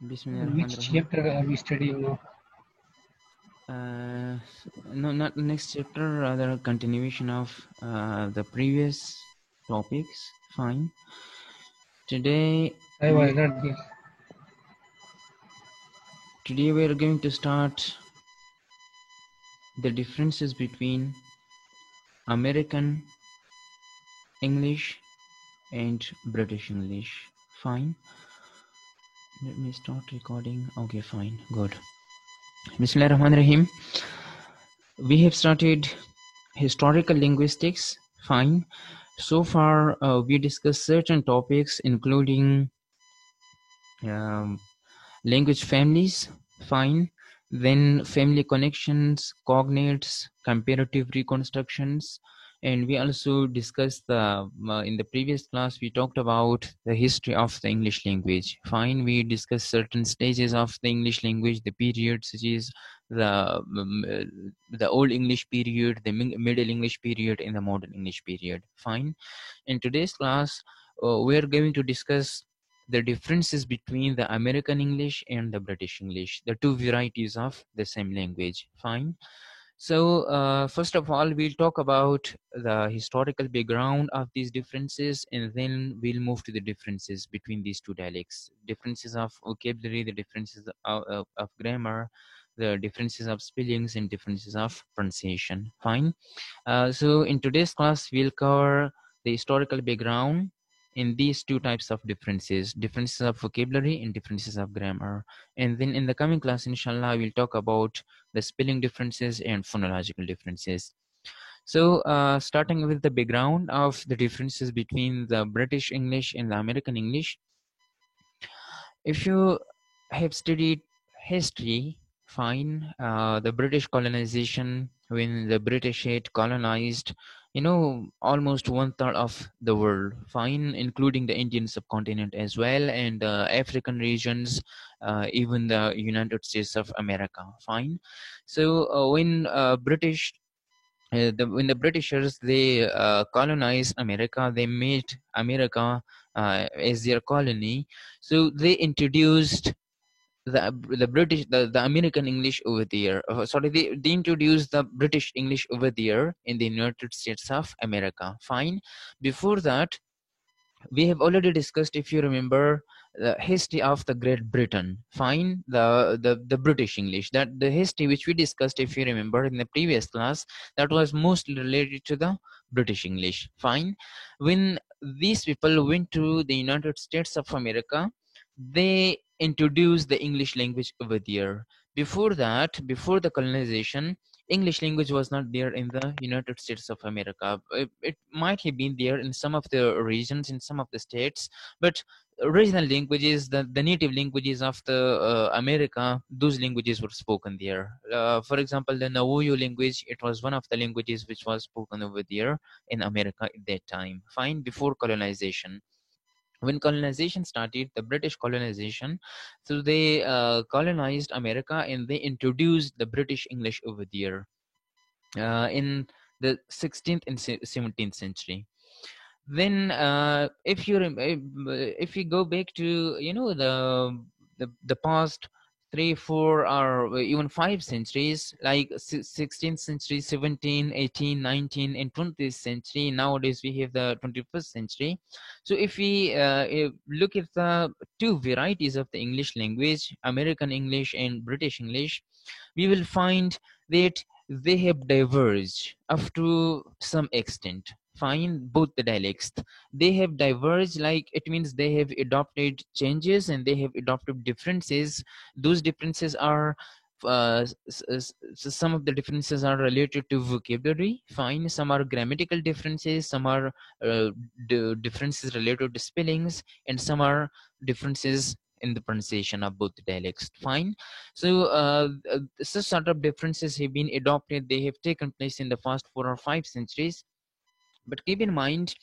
Which Bismillahirrahmanirrahim. chapter are we studying now? No, not next chapter, rather continuation of the previous topics. Fine. Today I was not here. we are going to start the differences between American English and British English. Fine. Let me start recording. Okay, fine. Good. Bismillahirrahmanirrahim. We have started historical linguistics. Fine. So far, we discussed certain topics, including language families. Fine. Then family connections, cognates, comparative reconstructions, and we also discussed the in the previous class we talked about the history of the English language. Fine. We discussed certain stages of the English language, the period such as the Old English period, the Middle English period, and the Modern English period. Fine. In today's class, we are going to discuss the differences between the American English and the British English, the two varieties of the same language. Fine. So first of all, we'll talk about the historical background of these differences, and then we'll move to the differences between these two dialects, differences of vocabulary, the differences of grammar, the differences of spellings, and differences of pronunciation. Fine. So in today's class, we'll cover the historical background in these two types of differences of vocabulary and differences of grammar. And then in the coming class, inshallah, we'll talk about the spelling differences and phonological differences. So starting with the background of the differences between the British English and the American English, if you have studied history, fine, the British colonization, when the British had colonized, almost 1/3 of the world, fine, including the Indian subcontinent as well, and the African regions, even the United States of America, fine. So when the Britishers they colonized America, they made America as their colony. So they introduced the American English over there. Sorry, they introduced the British English over there in the United States of America. Fine. Before that, we have already discussed, if you remember, the history of the Great Britain. Fine. The British English, that the history which we discussed, if you remember, in the previous class, that was mostly related to the British English. Fine. When these people went to the United States of America, they introduced the English language over there. Before that, before the colonization, English language was not there in the United States of America. It might have been there in some of the regions, in some of the states, but original languages, the native languages of the America, those languages were spoken there. For example, the Navajo language, it was one of the languages which was spoken over there in America at that time. Fine, before colonization. When colonization started, the British colonization, so they colonized America and they introduced the British English over there in the 16th and 17th century. Then if you go back to the past 3, 4, or even 5 centuries, like 16th century, 17, 18, 19, and 20th century, nowadays we have the 21st century. So if we look at the two varieties of the English language, American English and British English, we will find that they have diverged up to some extent. Fine, both the dialects, they have diverged, like it means they have adopted changes and they have adopted differences. Those differences are some of the differences are related to vocabulary. Fine, some are grammatical differences, some are differences related to spellings, and some are differences in the pronunciation of both the dialects. Fine. So such sort of differences have been adopted, they have taken place in the past 4 or 5 centuries. But keep in mind,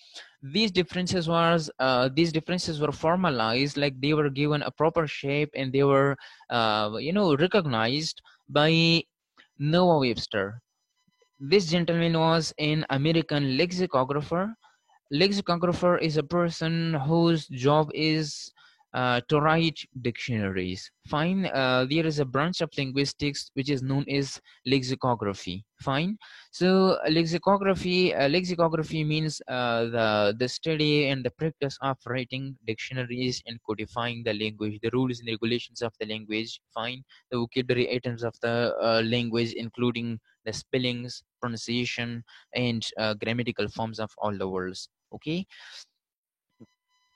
these differences were formalized, like they were given a proper shape, and they were recognized by Noah Webster. This gentleman was an American lexicographer. Lexicographer is a person whose job is to write dictionaries. Fine. There is a branch of linguistics which is known as lexicography. Fine. So lexicography means the study and the practice of writing dictionaries and codifying the language, the rules and regulations of the language. Fine. The vocabulary items of the language, including the spellings, pronunciation, and grammatical forms of all the words. Okay.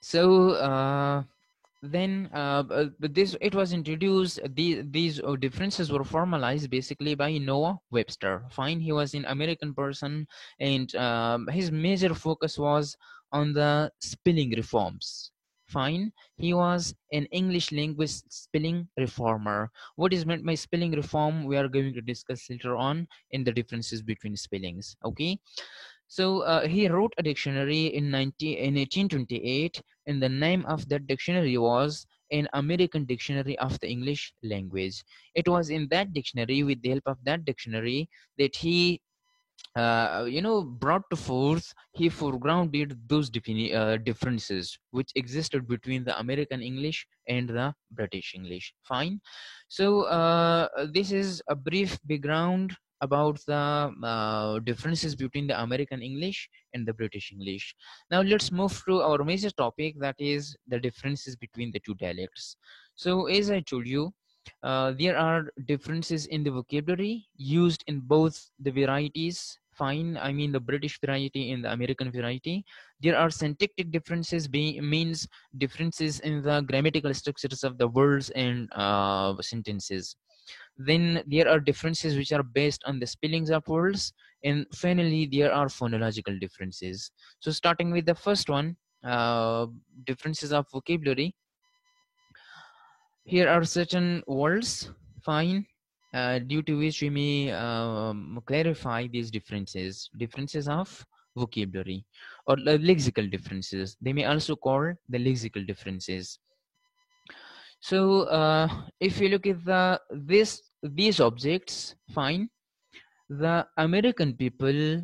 So then but this it was introduced, these differences were formalized basically by Noah Webster. Fine. He was an American person, and his major focus was on the spelling reforms. Fine. He was an English linguist, spelling reformer. What is meant by spelling reform, we are going to discuss later on in the differences between spellings. Okay. So he wrote a dictionary in 1828, and the name of that dictionary was an American Dictionary of the English Language. It was in that dictionary, with the help of that dictionary, that he brought to forth, he foregrounded those differences which existed between the American English and the British English. Fine. So this is a brief background about the differences between the American English and the British English. Now let's move to our major topic, that is the differences between the two dialects. So as I told you, there are differences in the vocabulary used in both the varieties. Fine. I mean the British variety and the American variety. There are syntactic differences, means differences in the grammatical structures of the words and sentences. Then there are differences which are based on the spellings of words, and finally there are phonological differences. So starting with the first one, differences of vocabulary. Here are certain words. Fine. Due to which we may clarify these differences of vocabulary, or lexical differences. They may also call the lexical differences. So if you look at these objects, fine, the American people,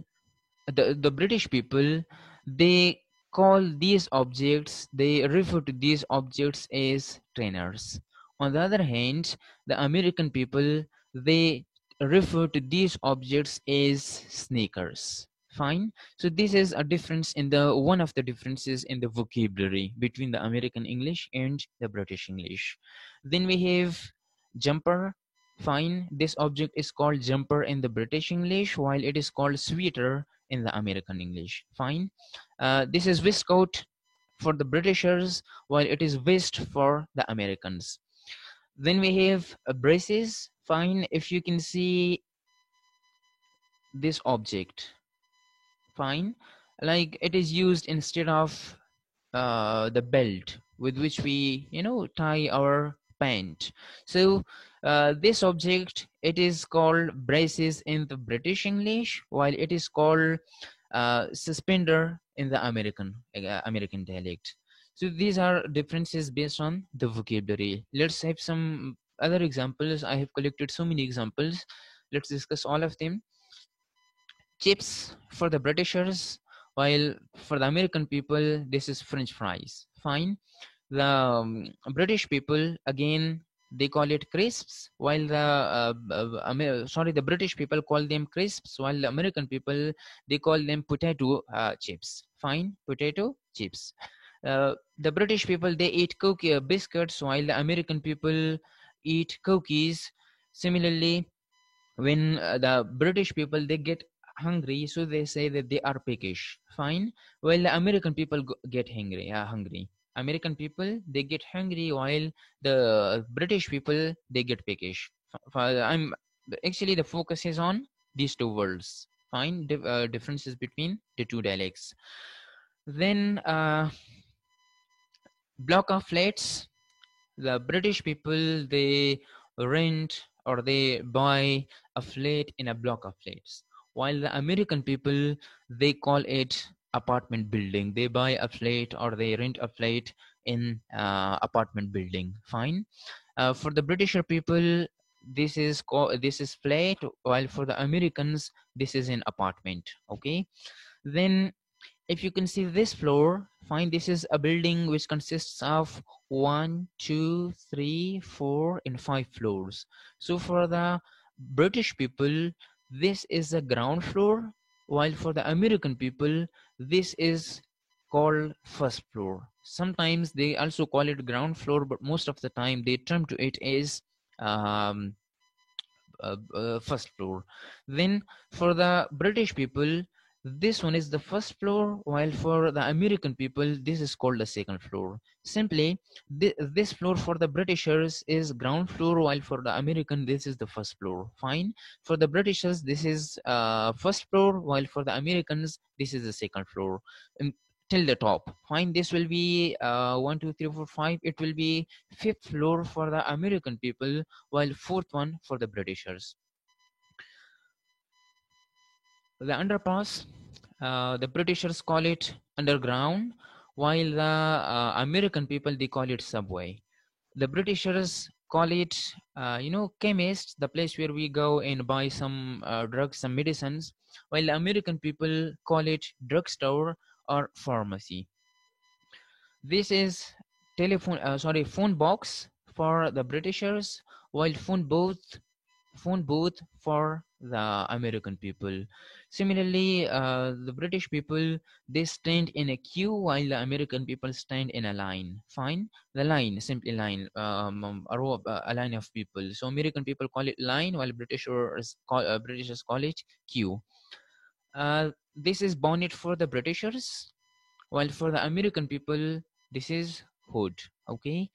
the British people, they call these objects, they refer to these objects as trainers. On the other hand, the American people, they refer to these objects as sneakers. Fine. So this is a difference in the one of the differences in the vocabulary between the American English and the British English. Then we have jumper. Fine. This object is called jumper in the British English, while it is called sweater in the American English. Fine. This is waistcoat for the Britishers, while it is vest for the Americans. Then we have braces. Fine. If you can see this object, fine, like it is used instead of the belt with which we tie our pant. So this object, it is called braces in the British English, while it is called suspender in the American dialect. So these are differences based on the vocabulary. Let's have some other examples. I have collected so many examples. Let's discuss all of them. Chips for the Britishers, while for the American people, this is French fries. Fine. The British people, again, they call it crisps, while the British people call them crisps, while the American people, they call them potato chips. Fine. Potato chips. The British people, they eat cookie biscuits, while the American people eat cookies. Similarly, when the British people, they get hungry, so they say that they are peckish. Fine. While the American people get hungry. American people, they get hungry, while the British people, they get peckish. I'm actually, the focus is on these two words. Fine. Differences between the two dialects. Then block of flats. The British people, they rent or they buy a flat in a block of flats, while the American people, they call it apartment building. They buy a flat or they rent a flat in apartment building. Fine. For the Britisher people, this is flat, while for the Americans, this is an apartment. Okay. Then if you can see this floor, fine, this is a building which consists of 1, 2, 3, 4, and 5 floors. So for the British people, this is the ground floor, while for the American people, this is called first floor. Sometimes they also call it ground floor, but most of the time they term to it as um, first floor. Then for the British people, this one is the first floor, while for the American people, this is called the second floor. Simply, this floor for the Britishers is ground floor, while for the American, this is the first floor. Fine. For the Britishers, this is first floor, while for the Americans, this is the second floor. Till the top. Fine. This will be 1, 2, 3, 4, 5. It will be fifth floor for the American people, while fourth one for the Britishers. The underpass, the Britishers call it underground, while the American people, they call it subway. The Britishers call it, chemist, the place where we go and buy some drugs, some medicines, while the American people call it drugstore or pharmacy. This is phone box for the Britishers, while phone booth for the American people. Similarly, the British people, they stand in a queue, while the American people stand in a line. Fine. The line, simply line, a row of, a line of people. So American people call it line, while Britishers call it queue. This is bonnet for the Britishers, while for the American people, this is hood. Okay.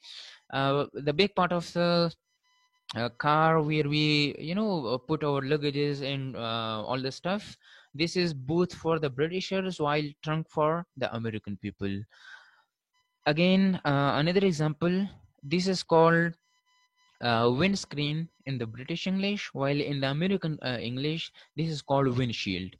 The big part of the car where we put our luggages and all the stuff, this is booth for the Britishers, while trunk for the American people. Again, another example, this is called windscreen in the British English, while in the American English, this is called windshield.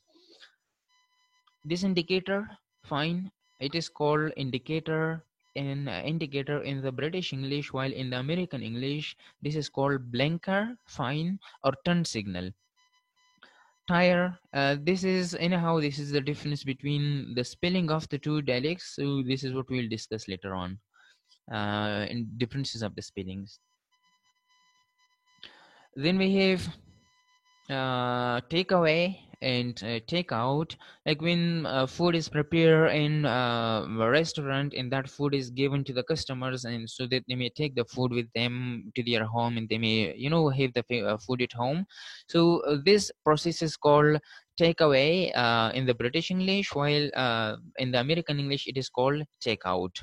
This indicator, fine, it is called indicator in the British English, while in the American English, this is called blinker, fine, or turn signal. Tire, this is the difference between the spelling of the two dialects. So this is what we'll discuss later on, in differences of the spellings. Then we have take away and take out, like when food is prepared in a restaurant and that food is given to the customers, and so that they may take the food with them to their home and they may have the food at home. So this process is called take away in the British English, while in the American English it is called take out.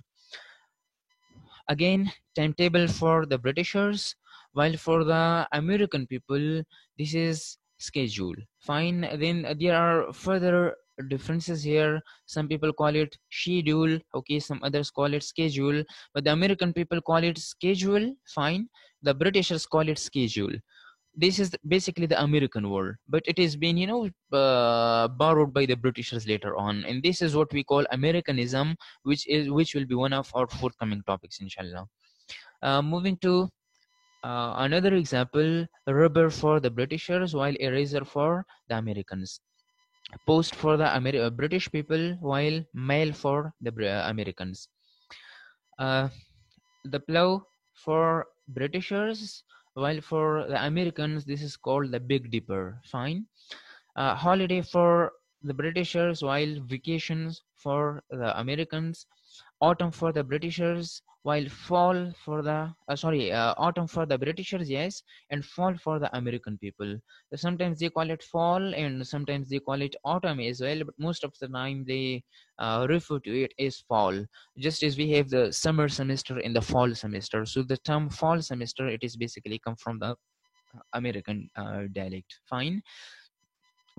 Again, timetable for the Britishers, while for the American people, this is schedule. Fine. Then there are further differences here. Some people call it schedule. Okay, some others call it schedule, but the American people call it schedule. Fine. The Britishers call it schedule. This is basically the American word, but it has been borrowed by the Britishers later on, and this is what we call Americanism, which will be one of our forthcoming topics, inshallah. Moving to another example, rubber for the Britishers, while eraser for the Americans. Post for the British people, while mail for the Americans. The plow for Britishers, while for the Americans, this is called the Big Dipper. Fine. Holiday for the Britishers, while vacations for the Americans. Autumn for the Britishers, while fall for the autumn for the Britishers, yes, and fall for the American people. Sometimes they call it fall and sometimes they call it autumn as well, but most of the time they refer to it as fall, just as we have the summer semester and the fall semester. So the term fall semester, it is basically come from the American dialect. Fine.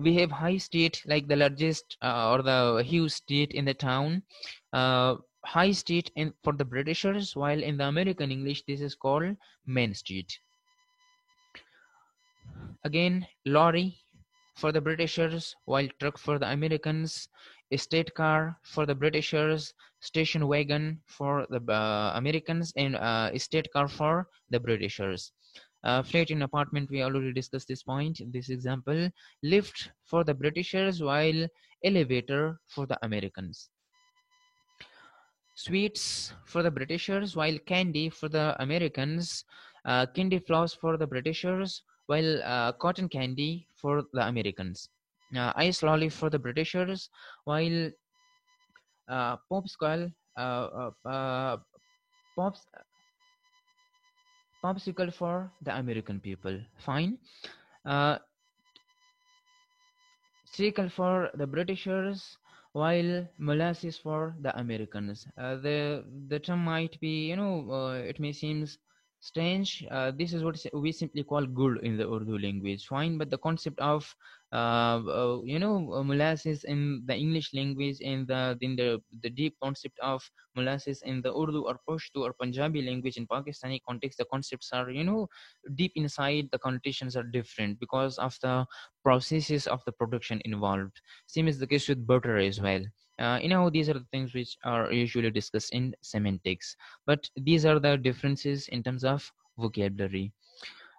We have high street, like the largest or the huge street in the town. High street for the Britishers, while in the American English this is called Main Street. Again, lorry for the Britishers, while truck for the Americans. Estate car for the Britishers, station wagon for the Americans, and estate car for the Britishers. Flat in apartment, we already discussed this point in this example. Lift for the Britishers, while elevator for the Americans. Sweets for the Britishers, while candy for the Americans. Candy floss for the Britishers, while cotton candy for the Americans. Ice lolly for the Britishers, while popsicle, pops, popsicle for the American people. Fine. Uh, Treacle for the Britishers, while molasses for the Americans. The term might be, it may seem strange. This is what we simply call good in the Urdu language. Fine, but the concept of molasses in the English language and the deep concept of molasses in the Urdu or Pashto or Punjabi language in Pakistani context, the concepts are deep inside. The connotations are different because of the processes of the production involved. Same is the case with butter as well. These are the things which are usually discussed in semantics, but these are the differences in terms of vocabulary.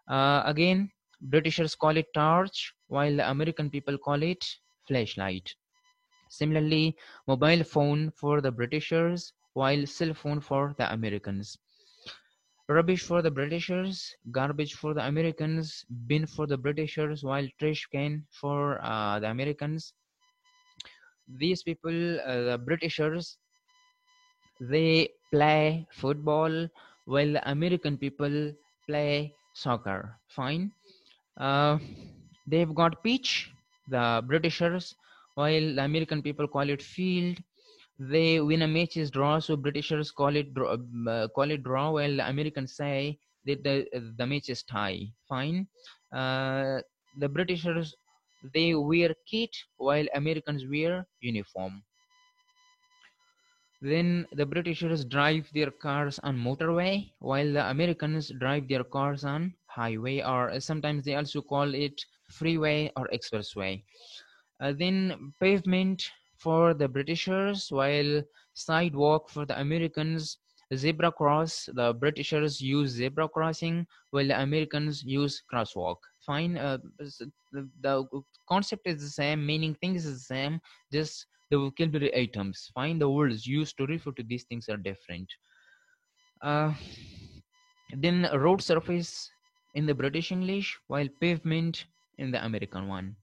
Again, Britishers call it torch, while the American people call it flashlight. Similarly, mobile phone for the Britishers, while cell phone for the Americans. Rubbish for the Britishers, garbage for the Americans, bin for the Britishers, while trash can for the Americans. These people, the Britishers, they play football, while the American people play soccer. Fine. Uh, they've got pitch, the Britishers, while the American people call it field. They win a match is draw, so Britishers call it draw, while the Americans say that the match is tie. Fine. The Britishers, they wear kit, while Americans wear uniform. Then the Britishers drive their cars on motorway, while the Americans drive their cars on highway, or sometimes they also call it freeway or expressway. Then pavement for the Britishers, while sidewalk for the Americans. Zebra cross, the Britishers use zebra crossing, while the Americans use crosswalk. Fine. The concept is the same, meaning things is the same, just the vocabulary items. Fine, the words used to refer to these things are different. Then road surface in the British English, while pavement in the American one.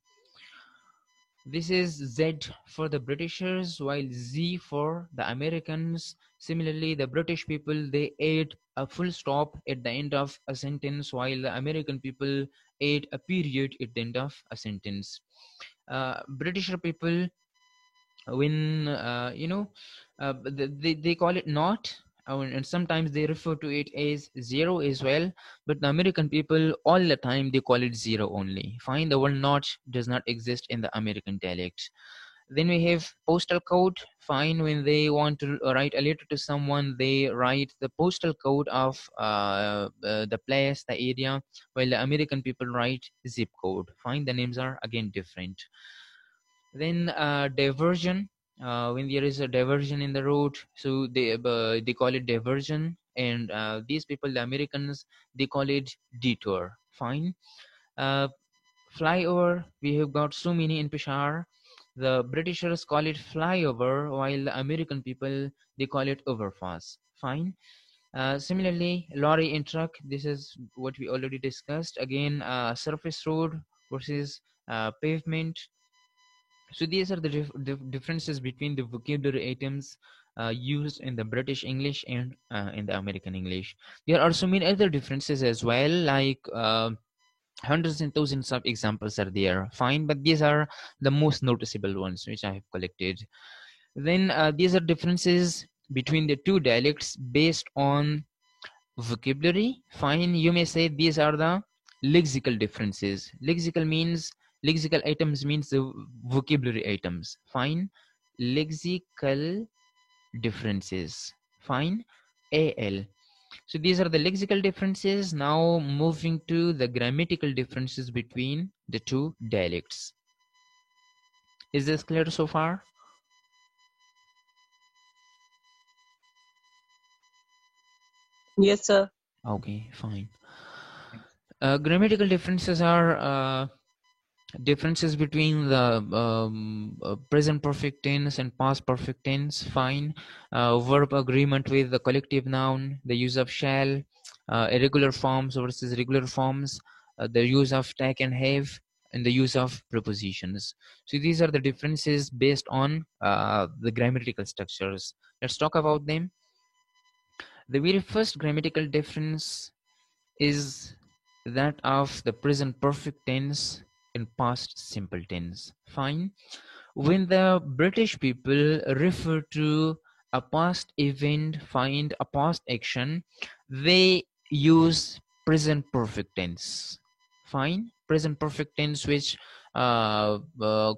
This is Z for the Britishers, while Z for the Americans. Similarly, the British people, they add a full stop at the end of a sentence, while the American people add a period at the end of a sentence. British people, when they call it not, and sometimes they refer to it as zero as well, but the American people all the time they call it zero only. Fine, the word not does not exist in the American dialect. Then we have postal code. Fine, when they want to write a letter to someone, they write the postal code of the place, the area, while the American people write zip code. Fine, the names are again different. Then diversion, when there is a diversion in the road, so they call it diversion, and these people, the Americans, they call it detour. Fine. Flyover, we have got so many in Peshawar. The Britishers call it flyover, while the American people, they call it overpass. Fine. Similarly, lorry and truck, this is what we already discussed. Again, surface road versus pavement. So these are the differences between the vocabulary items used in the British English and in the American English. There are so many other differences as well, like hundreds and thousands of examples are there. Fine, but these are the most noticeable ones which I have collected. Then these are differences between the two dialects based on vocabulary. Fine, you may say these are the lexical differences. Lexical items means the vocabulary items. Fine, lexical differences. Fine, AL. So these are the lexical differences. Now moving to the grammatical differences between the two dialects. Is this clear so far? Yes, sir. Okay, fine. Grammatical differences are differences between the present perfect tense and past perfect tense, fine. Verb agreement with the collective noun, the use of shall, irregular forms versus regular forms, the use of tak and have, and the use of prepositions. So these are the differences based on the grammatical structures. Let's talk about them. The very first grammatical difference is that of the present perfect tense and past simple tense. Fine. When the British people refer to a past event, find a past action, they use present perfect tense. Fine. Present perfect tense, which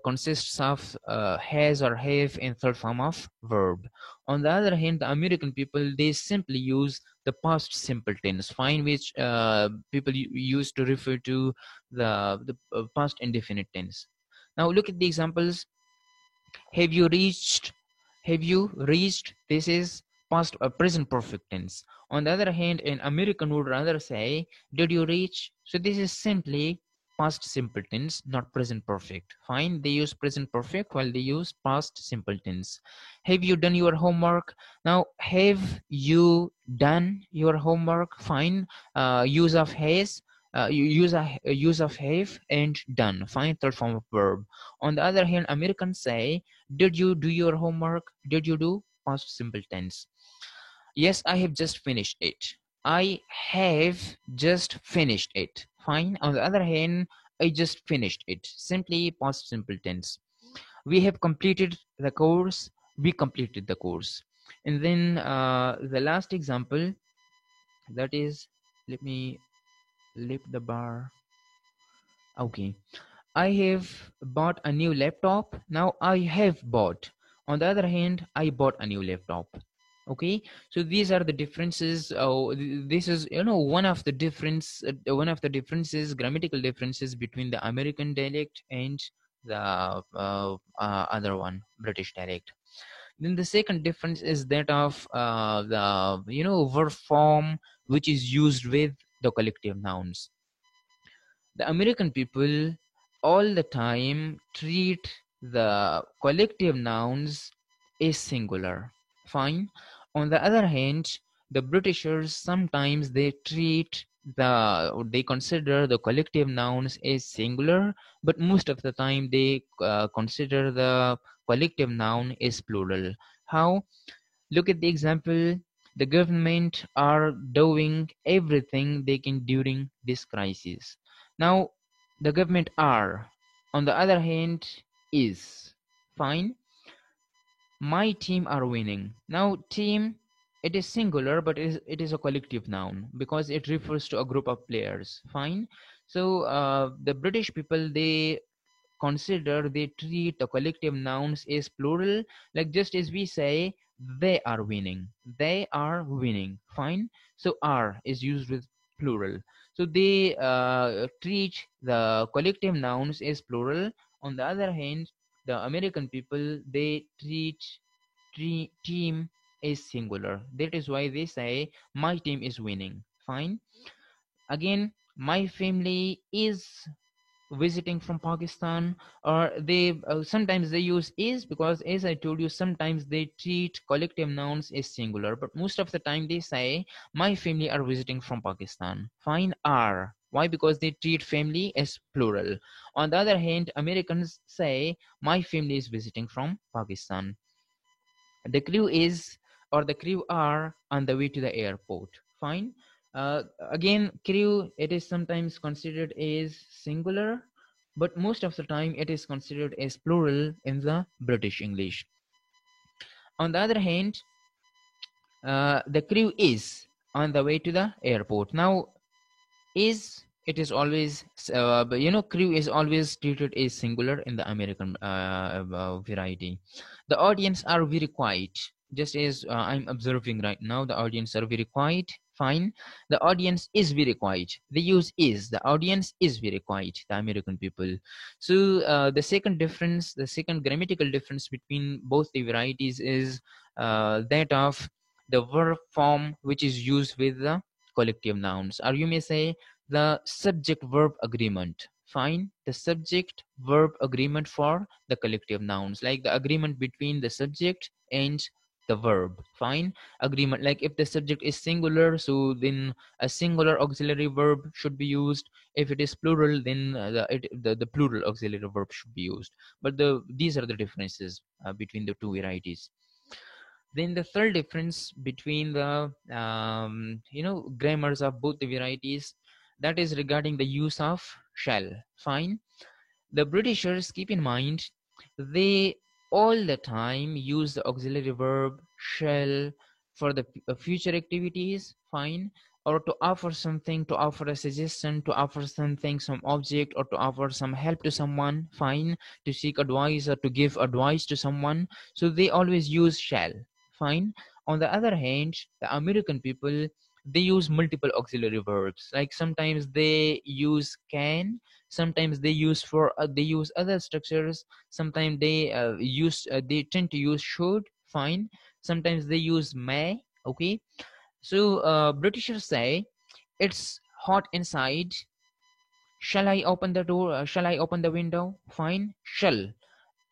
consists of has or have in third form of verb. On the other hand, the American people, they simply use the past simple tense, fine, which people use to refer to the past indefinite tense. Now look at the examples. Have you reached? Have you reached? This is past present perfect tense. On the other hand, an American would rather say, did you reach? So this is simply past simple tense, not present perfect. Fine, they use present perfect while they use past simple tense. Have you done your homework? Now, have you done your homework? Fine, use of has. You use a use of have and done. Fine, third form of verb. On the other hand, Americans say, did you do your homework? Did you do? Past simple tense. Yes, I have just finished it. I have just finished it. Fine. On the other hand, I just finished it. Simply past simple tense. We have completed the course. We completed the course. And then the last example, that is, let me lift the bar. Okay. I have bought a new laptop. Now I have bought. On the other hand, I bought a new laptop. Okay, so these are the differences. This is, you know, one of the differences, grammatical differences between the American dialect and the other one, British dialect. Then the second difference is that of the, you know, verb form which is used with the collective nouns. The American people all the time treat the collective nouns as singular. Fine. On the other hand, the Britishers sometimes they consider the collective nouns as singular, but most of the time they consider the collective noun as plural. How? Look at the example. The government are doing everything they can during this crisis. Now, the government are, on the other hand, is. Fine. My team are winning. Now, team, it is singular, but it is a collective noun because it refers to a group of players. Fine. So, the British people, they treat the collective nouns as plural, like just as we say they are winning, they are winning. Fine. So are is used with plural, so they treat the collective nouns as plural. On the other hand, the American people, they treat team as singular. That is why they say my team is winning. Fine. Again, my family is visiting from Pakistan, or they sometimes they use is, because as I told you, sometimes they treat collective nouns as singular, but most of the time they say my family are visiting from Pakistan. Fine. Are. Why? Because they treat family as plural. On the other hand, Americans say my family is visiting from Pakistan. The crew is, or the crew are on the way to the airport. Fine. Again, crew, it is sometimes considered as singular, but most of the time it is considered as plural in the British English. On the other hand, the crew is on the way to the airport. Now, is, it is always you know, crew is always treated as singular in the American variety. The audience are very quiet, just as I'm observing right now, the audience are very quiet. Fine. The audience is very quiet, they use is. The audience is very quiet, the American people. So the second grammatical difference between both the varieties is that of the verb form which is used with the collective nouns, or you may say the subject verb agreement. Fine. The subject verb agreement for the collective nouns, like the agreement between the subject and the verb. Fine. Agreement, like if the subject is singular, so then a singular auxiliary verb should be used. If it is plural, then the plural auxiliary verb should be used. But these are the differences between the two varieties. Then the third difference between the grammars of both the varieties, that is regarding the use of shall. Fine. The Britishers, keep in mind, they all the time use the auxiliary verb shall for the future activities. Fine. Or to offer something, to offer a suggestion, to offer something, some object, or to offer some help to someone. Fine. To seek advice or to give advice to someone. So they always use shall. Fine. On the other hand, the American people, they use multiple auxiliary verbs. Like sometimes they use can, sometimes they use other structures. Sometimes they tend to use should. Fine. Sometimes they use may. Okay. So Britishers say it's hot inside. Shall I open the door? Shall I open the window? Fine. Shall.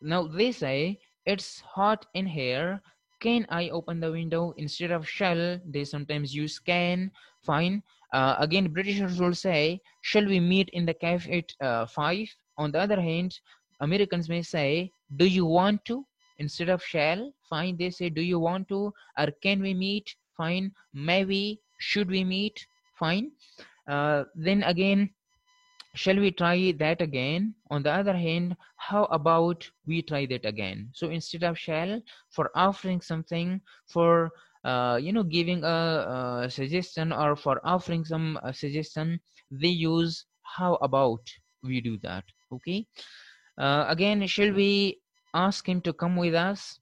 Now they say it's hot in here. Can I open the window? Instead of shall, they sometimes use can. Fine. Again, Britishers will say, shall we meet in the cafe at 5? On the other hand, Americans may say, do you want to? Instead of shall. Fine. They say, do you want to? Or can we meet? Fine. Maybe. Should we meet? Fine. Then again, shall we try that again? On the other hand, how about we try that again? So instead of shall, for offering something, for giving a suggestion, or for offering some suggestion, they use how about we do that. Okay. Again, shall we ask him to come with us?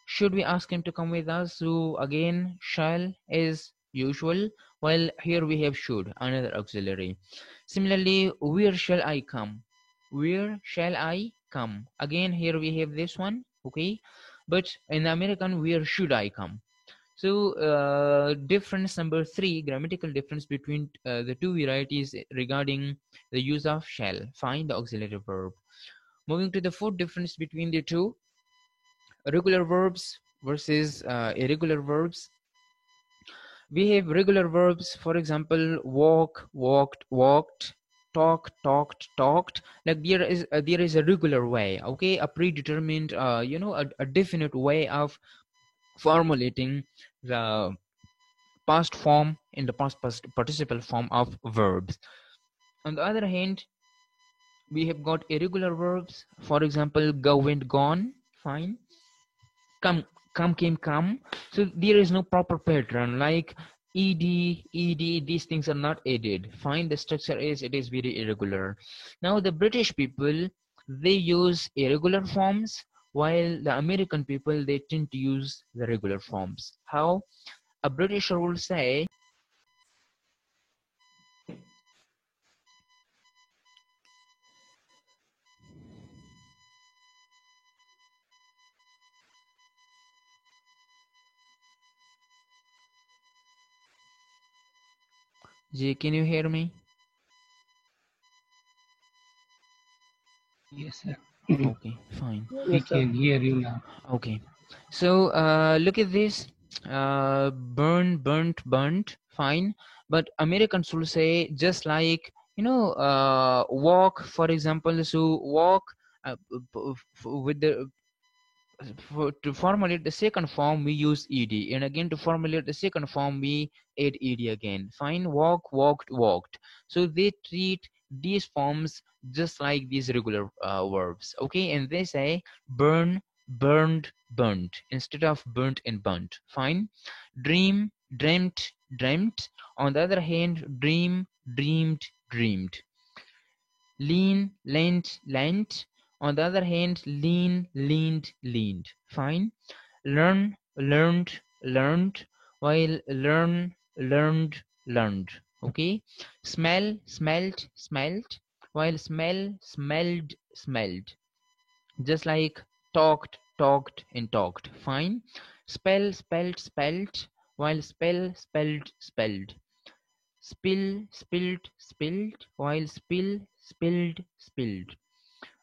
Should we ask him to come with us? So again, shall is usual, while here we have should, another auxiliary. Similarly, where shall I come? Where shall I come? Again, here we have this one. Okay. But in American, where should I come? So difference number 3, grammatical difference between the two varieties regarding the use of shall. Find the auxiliary verb. Moving to the fourth difference between the two, regular verbs versus irregular verbs. We have regular verbs, for example, walk, walked, walked, talk, talked, talked. Like there is a regular way, okay, a predetermined, a definite way of formulating the past form in the past participle form of verbs. On the other hand, we have got irregular verbs, for example, go, went, gone. Fine. Come, came, come. So there is no proper pattern, like ed, these things are not added. Fine. The structure is, it is very irregular. Now the British people, they use irregular forms, while the American people, they tend to use the regular forms. How? A Britisher will say, Jay, can you hear me? Yes, sir. Okay, fine. We Yes, sir. can hear you now. Okay. So look at this. Burn, burnt, burnt. Fine. But Americans will say just like, walk, for example. So walk with the to formulate the second form we use ed, and again to formulate the second form we add ed again. Fine. Walk, walked, walked. So they treat these forms just like these regular verbs. Okay. And they say burn, burned, burnt, instead of burnt and burnt. Fine. Dream, dreamt, dreamt. On the other hand, dream, dreamed, dreamed. Lean, lent, lent. On the other hand, lean, leaned, leaned. Fine. Learn, learned, learned. While learn, learned, learned. Okay. Smell, smelt, smelt. While smell, smelled, smelled. Just like talked, talked, and talked. Fine. Spell, spelt, spelt. While spell, spelled, spelled. Spill, spilt, spilt. While spill, spilled, spilled.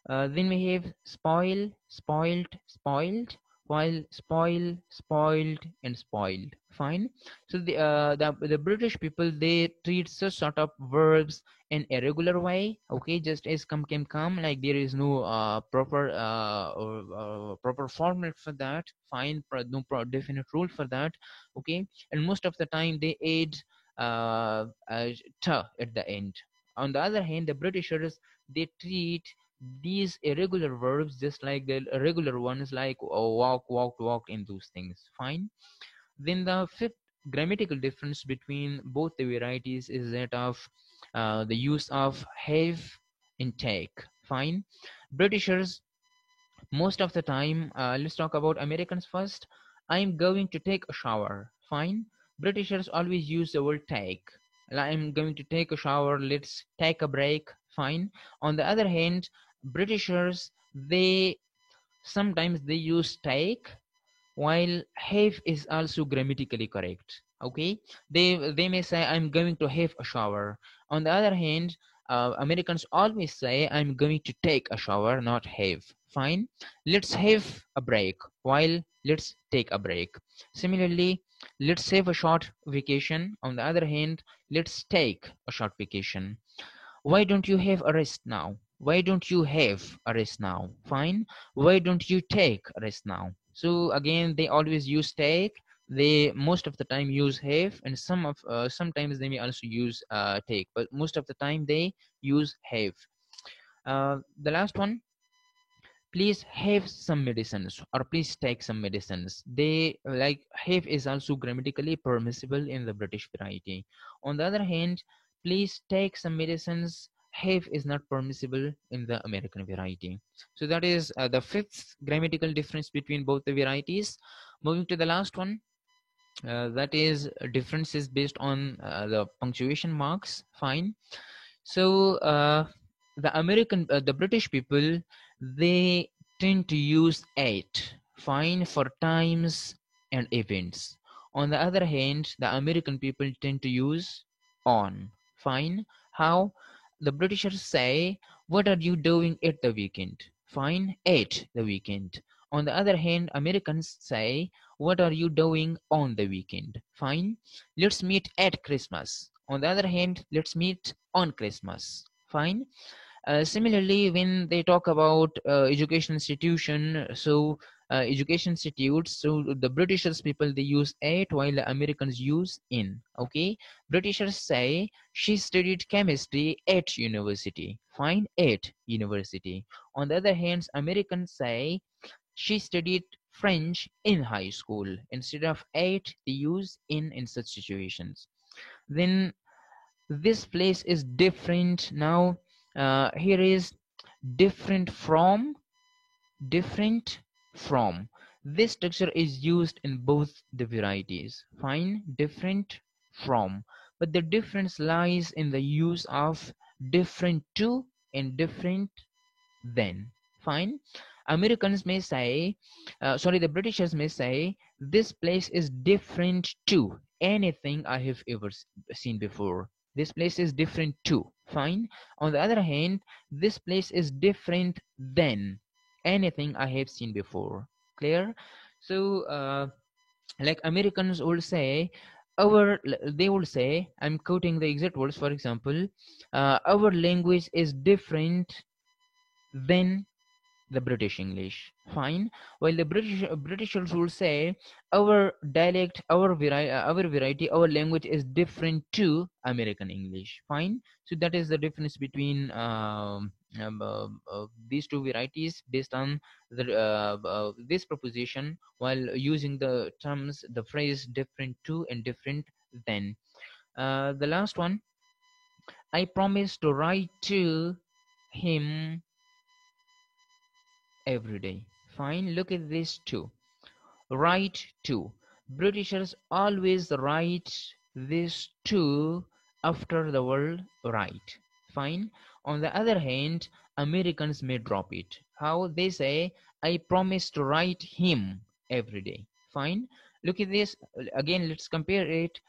Then we have spoil, spoilt, spoiled, while spoil, spoiled, and spoiled. Fine. So the British people, they treat such sort of verbs in a regular way. Okay, just as come, came, come. Like there is no proper format for that. Fine, no definite rule for that. Okay, and most of the time they add t at the end. On the other hand, the Britishers, they treat these irregular verbs just like the regular ones, like walk, walked, walked, and those things. Fine. Then the fifth grammatical difference between both the varieties is that of the use of have and take. Fine. Britishers, most of the time, let's talk about Americans first. I'm going to take a shower. Fine. Britishers always use the word take. I'm going to take a shower, let's take a break. Fine. On the other hand, Britishers, they sometimes they use take, while have is also grammatically correct. Okay, they may say I'm going to have a shower. On the other hand, Americans always say I'm going to take a shower, not have. Fine. Let's have a break, while let's take a break. Similarly, let's have a short vacation. On the other hand, let's take a short vacation. Why don't you have a rest now? Why don't you have a rest now? Fine. Why don't you take a rest now? So again, they always use take. They most of the time use have, and sometimes they may also use take, but most of the time they use have. The last one, please have some medicines, or please take some medicines. They like have is also grammatically permissible in the British variety. On the other hand, please take some medicines, have is not permissible in the American variety. So that is the fifth grammatical difference between both the varieties. Moving to the last one, that is differences based on the punctuation marks. Fine. So the British people, they tend to use at. Fine, for times and events. On the other hand, the American people tend to use on. Fine. How? The Britishers say, what are you doing at the weekend? Fine, at the weekend. On the other hand, Americans say, what are you doing on the weekend? Fine. Let's meet at Christmas. On the other hand, let's meet on Christmas. Fine. Similarly, when they talk about education institution, so education institutes, so the Britishers people, they use at, while the Americans use in. Okay, Britishers say she studied chemistry at university. Fine, at university. On the other hand, Americans say she studied French in high school. Instead of at, they use in such situations. Then this place is different. Now here is different from, different from. This structure is used in both the varieties. Fine. Different from, but the difference lies in the use of different to and different than. Fine. Americans may say, the Britishers may say, this place is different to anything I have ever seen before. This place is different to. Fine. On the other hand, this place is different than anything I have seen before. Clear? So like Americans would say, they would say, I'm quoting the exact words, for example, our language is different than the British English. Fine. While the Britishers will say, our dialect, our variety, our language is different to American English. Fine. So that is the difference between these two varieties based on this proposition, while using the terms, the phrase different to and different than. The last one, I promise to write to him every day. Fine. Look at this too. Write to. Britishers always write this to after the word write. Fine. On the other hand, Americans may drop it. How? They say, I promise to write him every day. Fine. Look at this again. Let's compare it.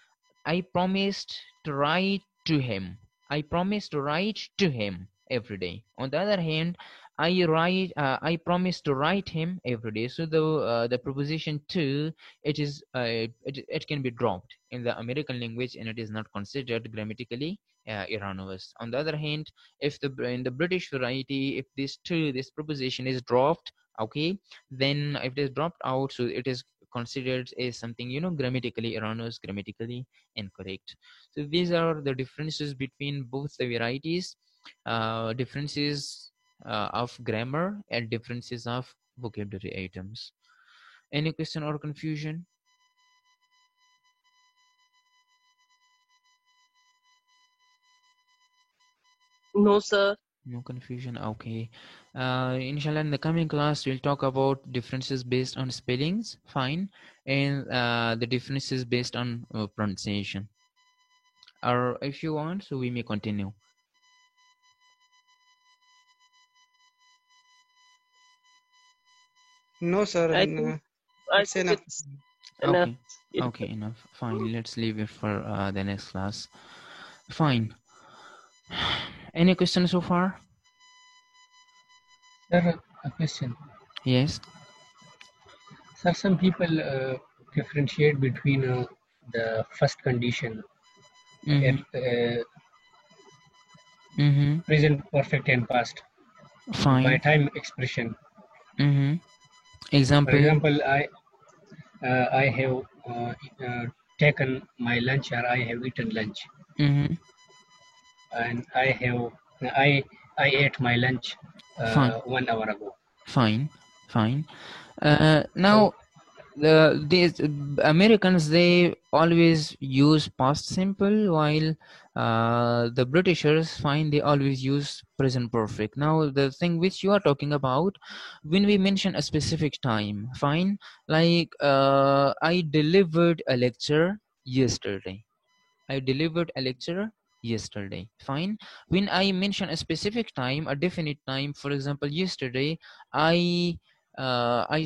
I promised to write to him. I promised to write to him. every day. On the other hand, I promise to write him every day. So the preposition to, it can be dropped in the American language, and it is not considered grammatically erroneous. On the other hand, if in the British variety, if this preposition is dropped, okay, then if it is dropped out, so it is considered as something, grammatically erroneous, grammatically incorrect. So these are the differences between both the varieties, differences of grammar and differences of vocabulary items. Any question or confusion? No, sir. No confusion. Okay. Inshallah, in the coming class, we'll talk about differences based on spellings. Fine. And the differences based on pronunciation. Or if you want, so we may continue. No, sir. I think It's enough. it's enough. Okay, enough. Fine. Let's leave it for the next class. Fine. Any questions so far? Sir, a question. Yes. Sir, some people differentiate between the first condition, present perfect and past, Fine. by time expression. Example. For example, I have taken my lunch, or I have eaten lunch, and I ate my lunch Fine. 1 hour ago. Fine. Now, these Americans, they always use past simple, while the Britishers, fine, they always use present perfect. Now, the thing which you are talking about, when we mention a specific time, fine, like I delivered a lecture yesterday. I delivered a lecture yesterday. Fine. When I mention a specific time, a definite time, for example, yesterday, I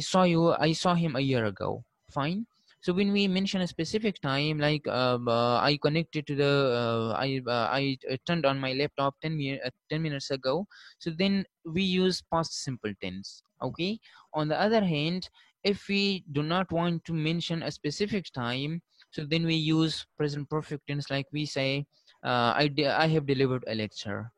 saw him a year ago. Fine. So when we mention a specific time, like I connected to the I turned on my laptop 10 minutes ago, so then we use past simple tense. Okay. On the other hand, if we do not want to mention a specific time, so then we use present perfect tense, like we say, I have delivered a lecture.